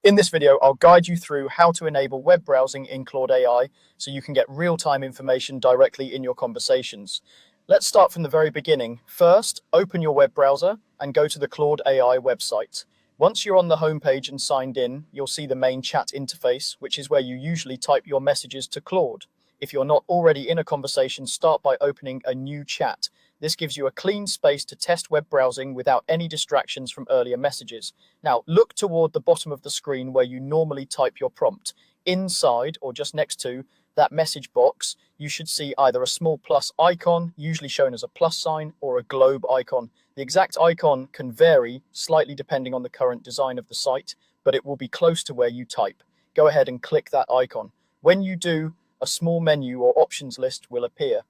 In this video, I'll guide you through how to enable web browsing in Claude AI so you can get real-time information directly in your conversations. Let's start from the very beginning. First, open your web browser and go to the Claude AI website. Once you're on the homepage and signed in, you'll see the main chat interface, which is where you usually type your messages to Claude. If you're not already in a conversation, start by opening a new chat. This gives you a clean space to test web browsing without any distractions from earlier messages. Now, look toward the bottom of the screen where you normally type your prompt. Inside, or just next to, that message box, you should see either a small plus icon, usually shown as a plus sign, or a globe icon. The exact icon can vary slightly depending on the current design of the site, but it will be close to where you type. Go ahead and click that icon. When you do, a small menu or options list will appear.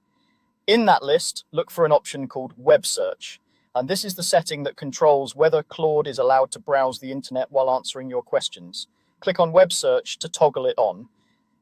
In that list, look for an option called Web Search. And this is the setting that controls whether Claude is allowed to browse the internet while answering your questions. Click on Web Search to toggle it on.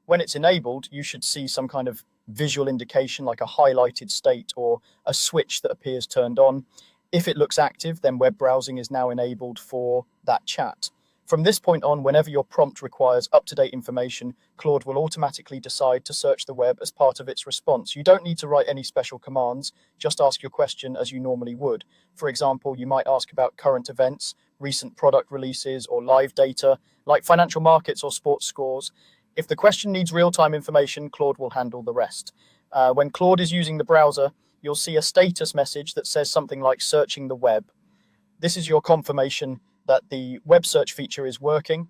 When it's enabled, you should see some kind of visual indication like a highlighted state or a switch that appears turned on. If it looks active, then web browsing is now enabled for that chat. From this point on, whenever your prompt requires up-to-date information, Claude will automatically decide to search the web as part of its response. You don't need to write any special commands, just ask your question as you normally would. For example, you might ask about current events, recent product releases, or live data, like financial markets or sports scores. If the question needs real-time information, Claude will handle the rest. When Claude is using the browser, you'll see a status message that says something like searching the web. This is your confirmation that the web search feature is working.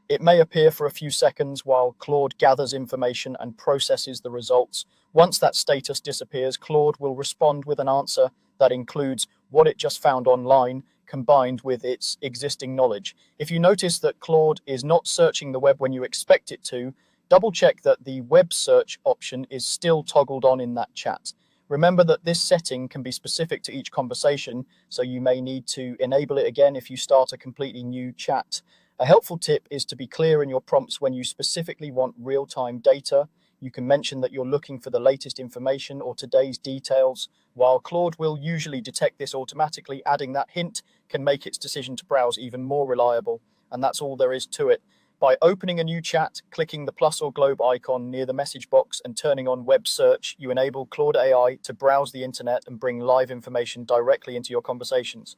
It may appear for a few seconds while Claude gathers information and processes the results. Once that status disappears, Claude will respond with an answer that includes what it just found online combined with its existing knowledge. If you notice that Claude is not searching the web when you expect it to, double check that the web search option is still toggled on in that chat. Remember that this setting can be specific to each conversation, so you may need to enable it again if you start a completely new chat. A helpful tip is to be clear in your prompts when you specifically want real-time data. You can mention that you're looking for the latest information or today's details. While Claude will usually detect this automatically, adding that hint can make its decision to browse even more reliable, and that's all there is to it. By opening a new chat, clicking the plus or globe icon near the message box and turning on web search, you enable Claude AI to browse the internet and bring live information directly into your conversations.